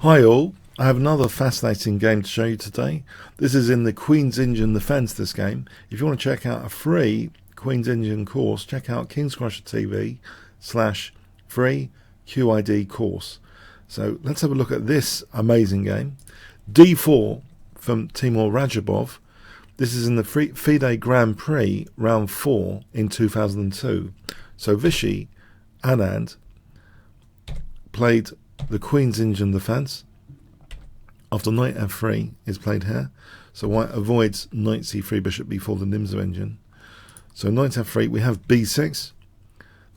Hi all, I have another fascinating game to show you today. This is in the Queen's Engine Defence, this game. If you want to check out a free Queen's Engine course, check out Kingscrusher TV/free QID course. So let's have a look at this amazing game. D4 from Timur Radjabov. This is in the FIDE GrandPrix round 4 in 2002. So Vishy Anand played the Queen's Engine Defence. After knight f3 is played here, so white avoids knight c3, bishop b4, the Nimzo engine. So knight f3, we have b6.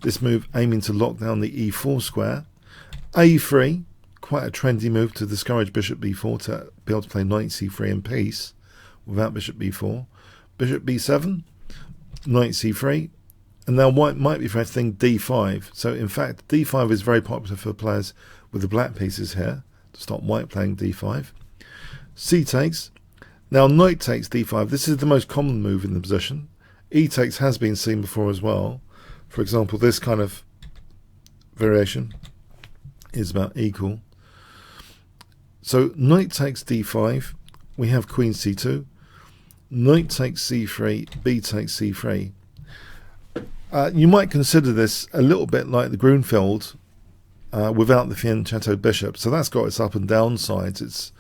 This move aiming to lock down the e4 square. a3, quite a trendy move to discourage bishop b4 to be able to play knight c3 in peace without bishop b4. Bishop b7, knight c3, and now white might be threatening d5. So in fact, d5 is very popular for players with the black pieces here to stop white playing d5. C takes. Now knight takes d5. This is the most common move in the position. E takes has been seen before as well. For example, this kind of variation is about equal. So knight takes d5. We have queen c2. Knight takes c3. B takes c3. You might consider this a little bit like the Grunfeld without the fianchetto bishop. So that's got its up and down sides.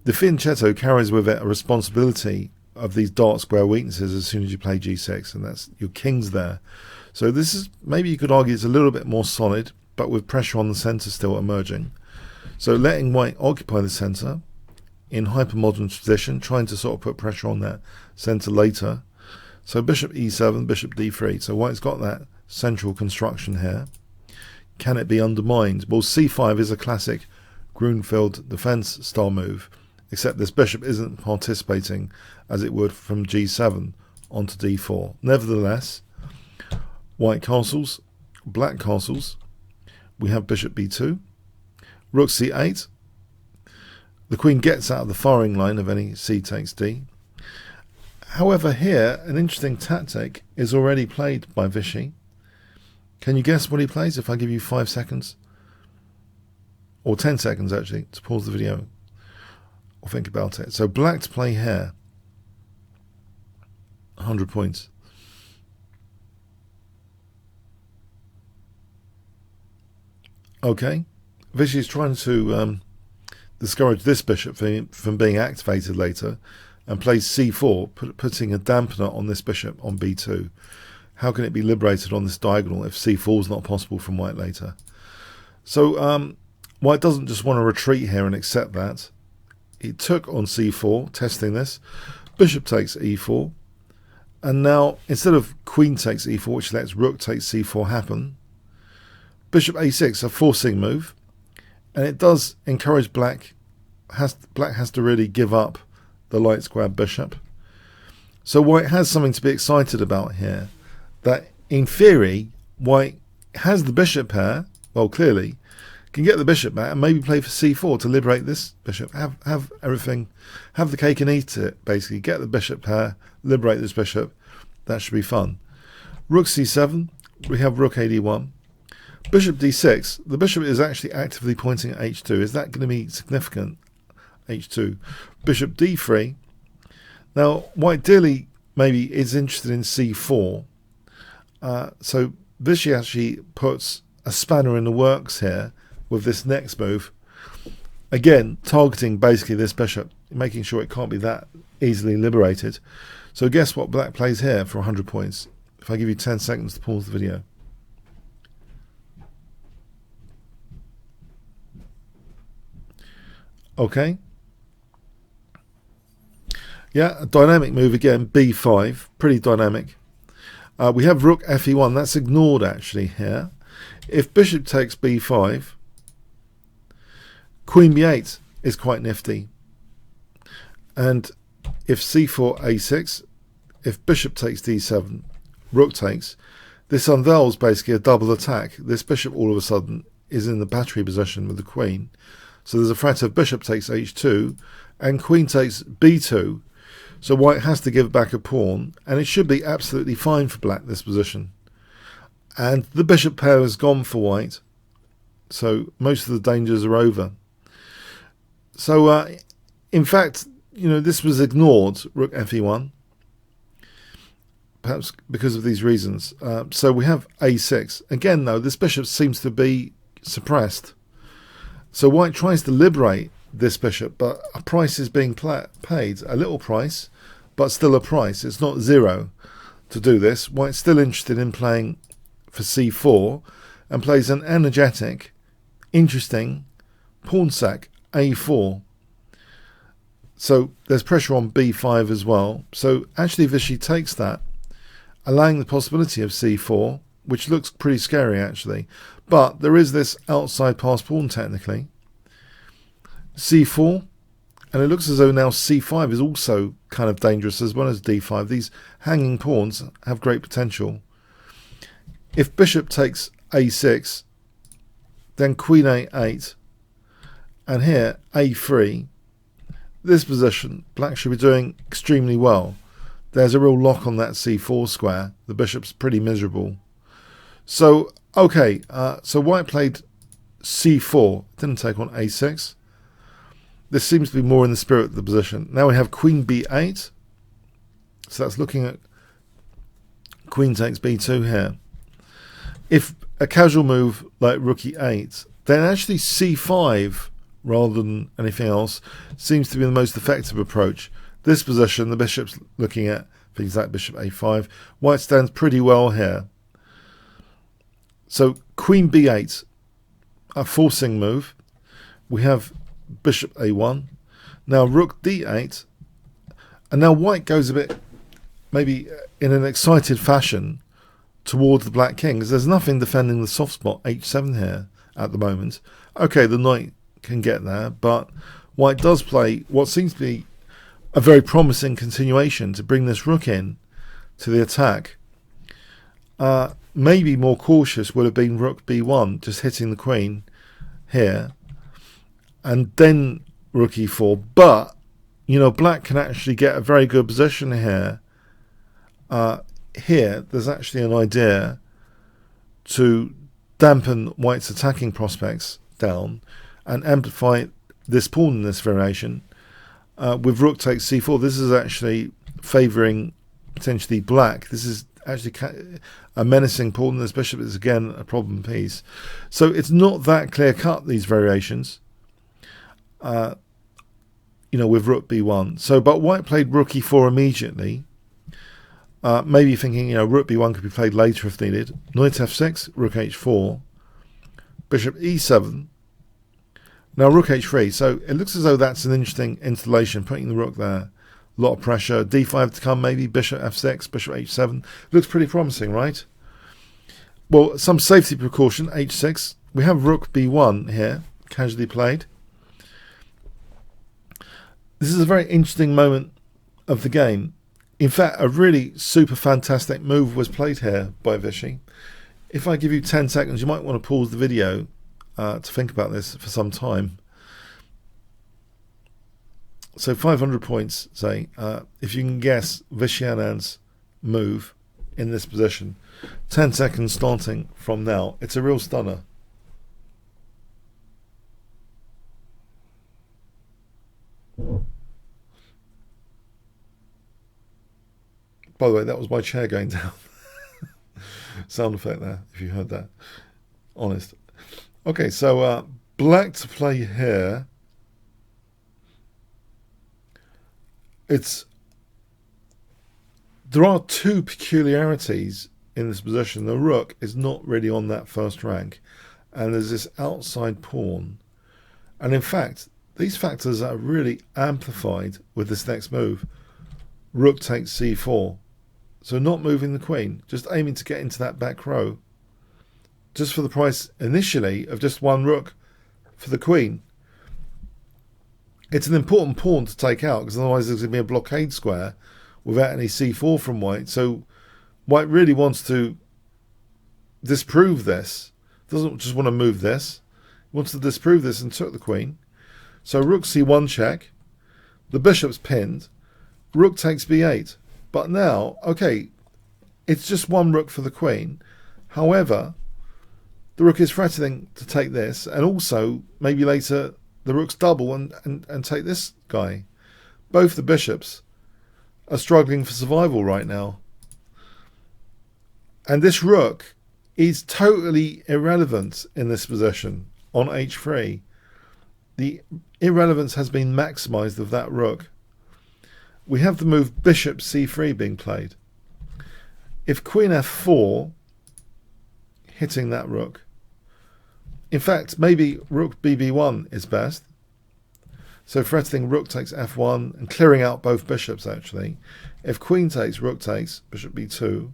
The fianchetto carries with it a responsibility of these dark square weaknesses as soon as you play g6, and that's your king's there. So this is, maybe you could argue, it's a little bit more solid, but with pressure on the centre still emerging. So letting white occupy the centre in hypermodern position, trying to sort of put pressure on that centre later. So bishop e7, bishop d3. So white's got that central construction here. Can it be undermined? Well, c5 is a classic Grunfeld defense style move, except this bishop isn't participating as it would from g7 onto d4. Nevertheless, white castles, black castles. We have bishop b2, rook c8. The queen gets out of the firing line of any c takes d. However, here, an interesting tactic is already played by Vishy. Can you guess what he plays if I give you 5 seconds? Or 10 seconds, actually, to pause the video or think about it. So black to play here. 100 points. Okay. Vishy is trying to discourage this bishop from being activated later, and plays c4, putting a dampener on this bishop on b2. How can it be liberated on this diagonal if c4 is not possible from white later? So white doesn't just want to retreat here and accept that. He took on c4, testing this. Bishop takes e4. And now, instead of queen takes e4, which lets rook take c4 happen, bishop a6, a forcing move. And it does encourage black has to really give up the light square bishop. So white has something to be excited about here. That in theory, white has the bishop pair, well clearly, can get the bishop back and maybe play for c4 to liberate this bishop. Have everything, have the cake and eat it, basically. Get the bishop pair, liberate this bishop. That should be fun. Rook c7, we have rook ad1. Bishop d6, the bishop is actually actively pointing at h2. Is that going to be significant? h2. Bishop d3. Now, white dearly maybe is interested in c4. So Vishy actually puts a spanner in the works here with this next move. Again, targeting basically this bishop, making sure it can't be that easily liberated. So guess what black plays here for 100 points? If I give you 10 seconds to pause the video. Okay. Yeah, a dynamic move again, b5, pretty dynamic. We have rook fe1, that's ignored actually here. If bishop takes b5, queen b8 is quite nifty. And if c4 a6, if bishop takes d7, rook takes, this unveils basically a double attack. This bishop all of a sudden is in the battery position with the queen. So there's a threat of bishop takes h2 and queen takes b2. So white has to give back a pawn, and it should be absolutely fine for black, this position. And the bishop pair has gone for white, so most of the dangers are over. So, in fact, this was ignored, rook fe1, perhaps because of these reasons. So we have a6. Again, though, this bishop seems to be suppressed. So white tries to liberate this bishop, but a price is being paid, a little price, but still a price. It's not zero to do this. White's still interested in playing for c4 and plays an energetic, interesting pawn sack, a4. So there's pressure on b5 as well. So actually Vishy takes that, allowing the possibility of c4, which looks pretty scary actually. But there is this outside pass pawn technically. c4, and it looks as though now c5 is also kind of dangerous as well as d5. These hanging pawns have great potential. If bishop takes a6, then queen a8, and here a3, this position, black should be doing extremely well. There's a real lock on that c4 square. The bishop's pretty miserable. So, okay, so white played c4, didn't take on a6. This seems to be more in the spirit of the position. Now we have queen b8. So that's looking at queen takes b2 here. If a casual move like rook e8, then actually c5 rather than anything else seems to be the most effective approach. This position, the bishop's looking at things like bishop a5. White stands pretty well here. So queen b8, a forcing move. We have bishop a1. Now rook d8. And now white goes a bit, maybe in an excited fashion, towards the black king, because there's nothing defending the soft spot h7 here at the moment. Okay, the knight can get there, but white does play what seems to be a very promising continuation to bring this rook in to the attack. Maybe more cautious would have been rook b1, just hitting the queen here, and then rook e4. But, black can actually get a very good position here. Here, there's actually an idea to dampen white's attacking prospects down and amplify this pawn in this variation. With rook takes c4, this is actually favouring potentially black. This is actually a menacing pawn. This bishop is again a problem piece. So it's not that clear cut, these variations, with rook b1. So, but white played rook e4 immediately. Maybe thinking, rook b1 could be played later if needed. Knight f6, rook h4, bishop e7. Now rook h3. So it looks as though that's an interesting installation, putting the rook there. A lot of pressure. d5 to come, maybe bishop f6, bishop h7. Looks pretty promising, right? Well, some safety precaution, h6. We have rook b1 here, casually played. This is a very interesting moment of the game. In fact, a really super fantastic move was played here by Vishy. If I give you 10 seconds, you might want to pause the video to think about this for some time. So 500 points, say, if you can guess Vishy Anand's move in this position. 10 seconds starting from now. It's a real stunner. By the way, that was my chair going down. Sound effect there, if you heard that. Honest. Okay, so black to play here. There are two peculiarities in this position. The rook is not really on that first rank, and there's this outside pawn. And in fact, these factors are really amplified with this next move. Rook takes c4. So not moving the queen, just aiming to get into that back row. Just for the price initially of just one rook for the queen. It's an important pawn to take out, because otherwise there's going to be a blockade square without any c4 from white. So white really wants to disprove this. Doesn't just want to move this. He wants to disprove this and took the queen. So rook c1 check. The bishop's pinned. Rook takes b8. But now, okay, it's just one rook for the queen. However, the rook is threatening to take this, and also maybe later the rooks double and take this guy. Both the bishops are struggling for survival right now. And this rook is totally irrelevant in this position on h3. The irrelevance has been maximised of that rook. We have the move bishop c3 being played. If queen f4, hitting that rook. In fact, maybe rook bb1 is best. So threatening rook takes f1 and clearing out both bishops actually. If queen takes, rook takes, bishop b2,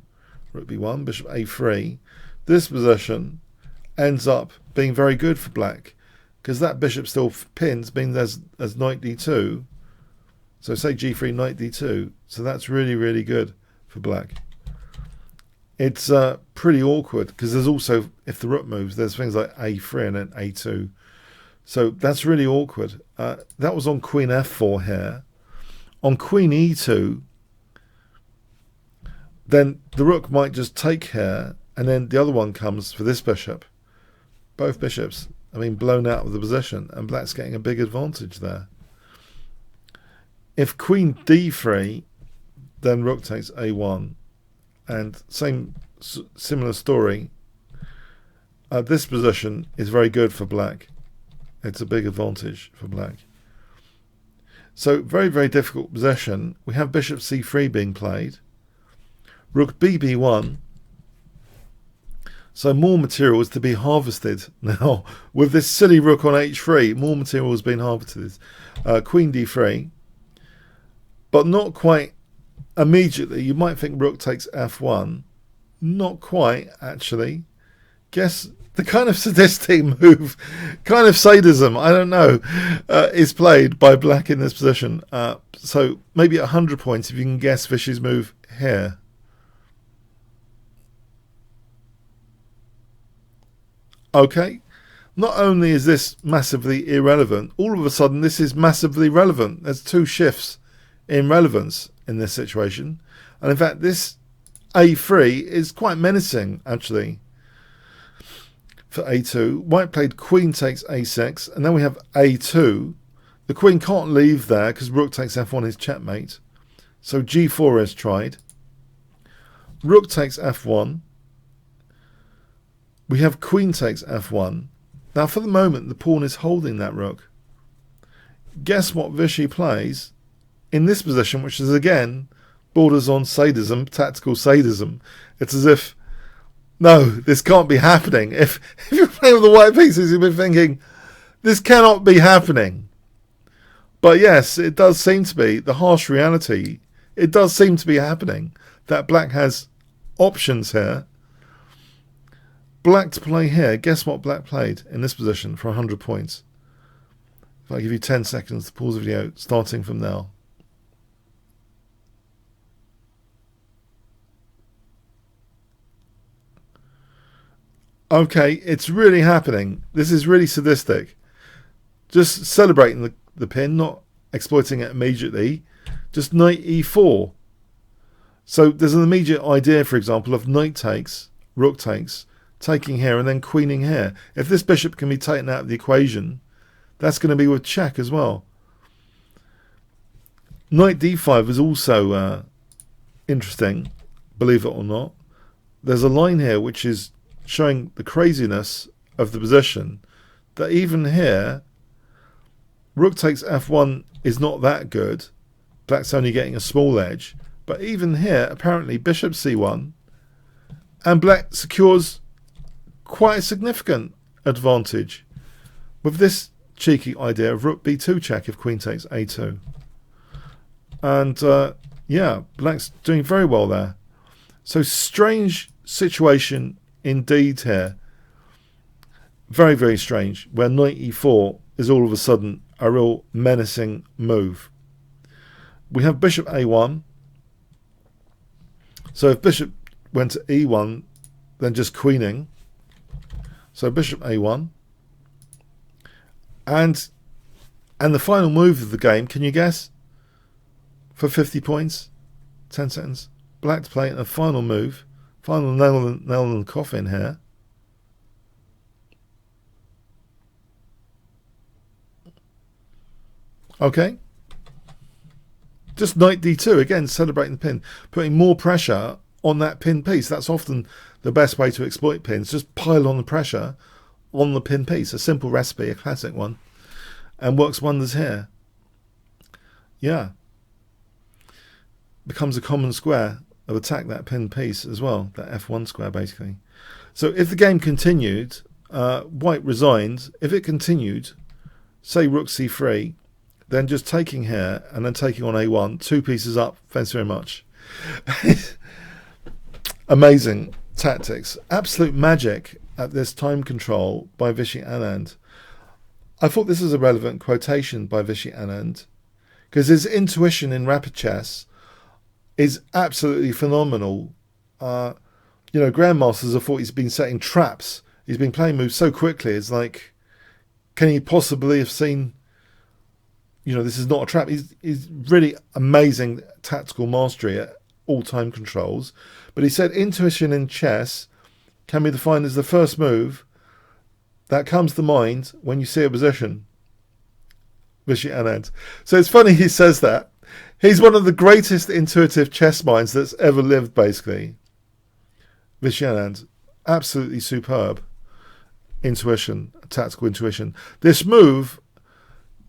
rook b1, bishop a3. This position ends up being very good for black because that bishop still pins, means as knight d2. So say g3, knight d2. So that's really, really good for black. It's pretty awkward because there's also, if the rook moves, there's things like a3 and then a2. So that's really awkward. That was on queen f4 here. On queen e2, then the rook might just take here, and then the other one comes for this bishop. Both bishops have been blown out of the position, and black's getting a big advantage there. If queen d3, then rook takes a1, and similar story. This position is very good for black. It's a big advantage for black. So very, very difficult position. We have bishop c3 being played. Rook bb1. So more material is to be harvested now. With this silly rook on h3, more material has been harvested. Queen d3. But not quite immediately. You might think rook takes f1. Not quite, actually. Guess the kind of sadistic move, kind of sadism, I don't know, is played by black in this position. So maybe at 100 points if you can guess Vishy's move here. Okay, not only is this massively irrelevant, all of a sudden this is massively relevant. There's two shifts in relevance in this situation. And in fact, this a3 is quite menacing, actually, for a2. White played queen takes a6, and then we have a2. The queen can't leave there because rook takes f1 is checkmate. So g4 is tried. Rook takes f1. We have queen takes f1. Now, for the moment, the pawn is holding that rook. Guess what Vishy plays in this position, which is, again, borders on sadism, tactical sadism. It's as if, no, this can't be happening. If you're playing with the white pieces, you've been thinking, this cannot be happening. But yes, it does seem to be the harsh reality. It does seem to be happening that black has options here. Black to play here. Guess what black played in this position for 100 points? If I give you 10 seconds to pause the video, starting from now. Okay, it's really happening. This is really sadistic. Just celebrating the pin, not exploiting it immediately. Just knight e4. So there's an immediate idea, for example, of knight takes, rook takes, taking here and then queening here. If this bishop can be taken out of the equation, that's going to be with check as well. Knight d5 is also interesting, believe it or not. There's a line here which is showing the craziness of the position, that even here, rook takes f1 is not that good. Black's only getting a small edge. But even here, apparently, bishop c1, and black secures quite a significant advantage with this cheeky idea of rook b2 check if queen takes a2. And yeah, black's doing very well there. So strange situation indeed here. Very, very strange, where knight e4 is all of a sudden a real menacing move. We have bishop a1. So if bishop went to e1, then just queening. So bishop a1. And the final move of the game, can you guess? For 50 points, 10 seconds. Black to play in the final move. Final nail in the coffin here. Okay. Just knight d2, again, celebrating the pin. Putting more pressure on that pin piece. That's often the best way to exploit pins. Just pile on the pressure on the pin piece. A simple recipe, a classic one. And works wonders here. Yeah. Becomes a common square of attack that pin piece as well. That f1 square, basically. So if the game continued, white resigned. If it continued, say rook c3, then just taking here and then taking on a1, 2 pieces up, thanks very much. Amazing tactics. Absolute magic at this time control by Vishy Anand. I thought this was a relevant quotation by Vishy Anand, because his intuition in rapid chess is absolutely phenomenal. You know, grandmasters have thought he's been setting traps. He's been playing moves so quickly. It's like, can he possibly have seen, you know, this is not a trap. He's really amazing tactical mastery at all time controls. But he said intuition in chess can be defined as the first move that comes to mind when you see a position. Vishy Anand. So it's funny he says that. He's one of the greatest intuitive chess minds that's ever lived, basically. Vishy Anand. Absolutely superb intuition, tactical intuition. This move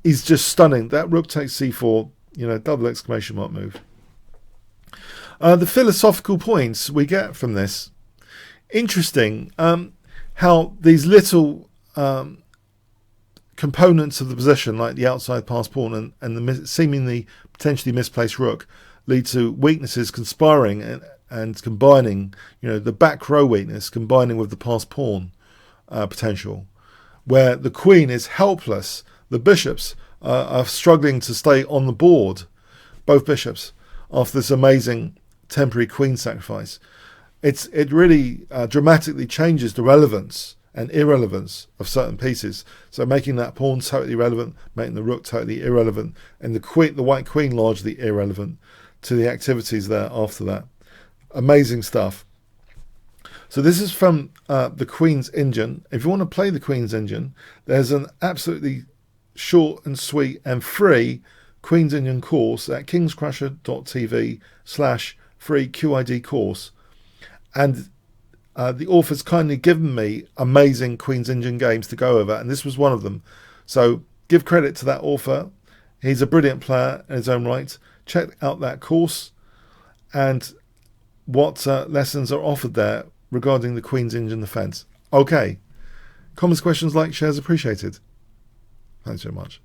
is just stunning. That rook takes c4, you know, double exclamation mark move. The philosophical points we get from this. Interesting how these little components of the position, like the outside pass pawn and the seemingly potentially misplaced rook, lead to weaknesses conspiring and combining, you know, the back row weakness combining with the pass pawn potential, where the queen is helpless. The bishops are struggling to stay on the board, both bishops, after this amazing temporary queen sacrifice. It really dramatically changes the relevance and irrelevance of certain pieces. So making that pawn totally relevant, making the rook totally irrelevant, and the white queen largely irrelevant to the activities there after that. Amazing stuff. So this is from the Queen's Engine. If you want to play the Queen's Engine, there's an absolutely short and sweet and free Queen's Engine course at kingscrusher.tv/free QID course. And the author's kindly given me amazing Queen's Engine games to go over, and this was one of them. So give credit to that author. He's a brilliant player in his own right. Check out that course and what lessons are offered there regarding the Queen's Engine defence. Okay. Comments, questions, likes, shares appreciated. Thanks very much.